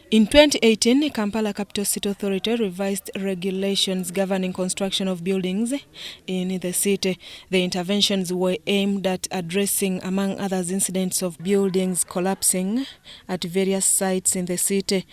In 2018, Kampala Capital City Authority revised regulations governing construction of buildings in the city. The interventions were aimed at addressing, among others, incidents of buildings collapsing at various sites in the city.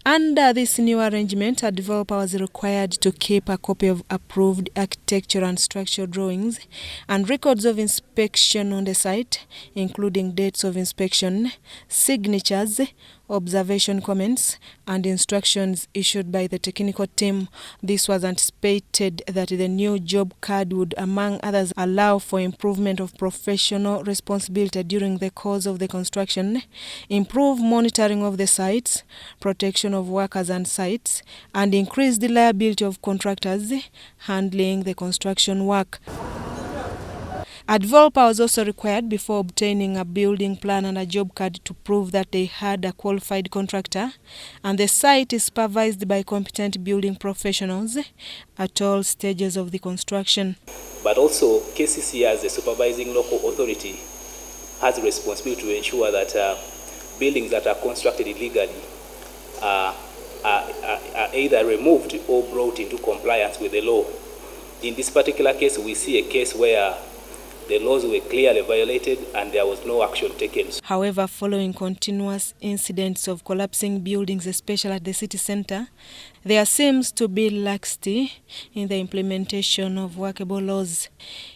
Under this new arrangement, a developer was required to keep a copy of approved architectural and structural drawings and records of inspection on the site, including dates of inspection, signatures, observation comments, and instructions issued by the technical team. This was anticipated that the new job card would, among others, allow for improvement of professional responsibility during the course of the construction, improve monitoring of the sites, protection of workers and sites, and increase the liability of contractors handling the construction work. A developer was also required, before obtaining a building plan and a job card, to prove that they had a qualified contractor and the site is supervised by competent building professionals at all stages of the construction. But also, KCC as the supervising local authority has a responsibility to ensure that buildings that are constructed illegally are either removed or brought into compliance with the law. In this particular case, we see a case where the laws were clearly violated and there was no action taken. However, following continuous incidents of collapsing buildings, especially at the city center, there seems to be laxity in the implementation of workable laws.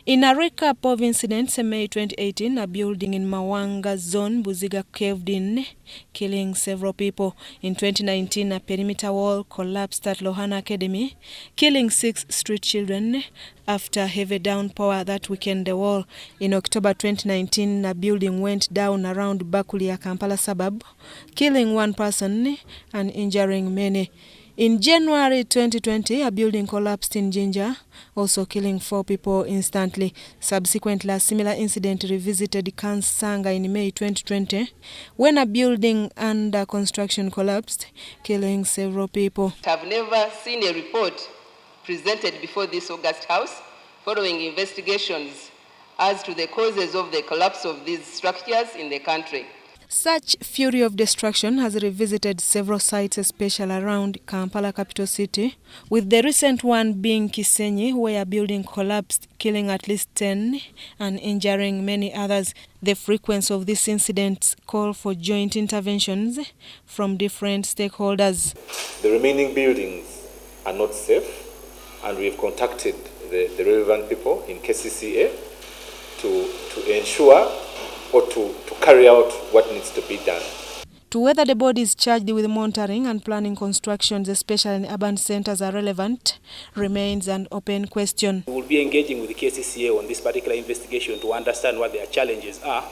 In a recap of incidents, in May 2018, a building in Mawanga zone, Buziga, caved in, killing several people. In 2019, a perimeter wall collapsed at Lohana Academy, killing 6 street children after heavy downpour that weakened the wall. In October 2019, a building went down around Bakulia, Kampala suburb, killing 1 person and injuring many. In January 2020, a building collapsed in Jinja, also killing 4 people instantly. Subsequently, a similar incident revisited Kansanga in May 2020, when a building under construction collapsed, killing several people. I've never seen a report presented before this August House following investigations as to the causes of the collapse of these structures in the country. Such fury of destruction has revisited several sites, especially around Kampala Capital City, with the recent one being Kisenyi, where a building collapsed, killing at least 10 and injuring many others. The frequency of these incidents call for joint interventions from different stakeholders. The remaining buildings are not safe, and we have contacted the relevant people in KCCA to ensure or to carry out what needs to be done. To whether the bodies charged with monitoring and planning constructions, especially in urban centers, are relevant remains an open question. We will be engaging with the KCCA on this particular investigation to understand what their challenges are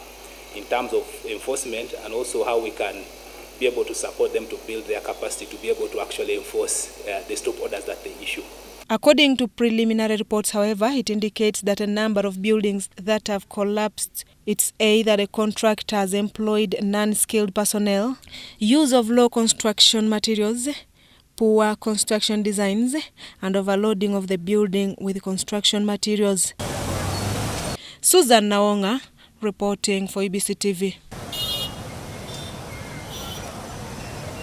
in terms of enforcement, and also how we can be able to support them to build their capacity to be able to actually enforce the stop orders that they issue. According to preliminary reports, however, it indicates that a number of buildings that have collapsed, it's either the contractor has employed non-skilled personnel, use of low construction materials, poor construction designs, and overloading of the building with construction materials. Susan Naonga, reporting for EBC TV.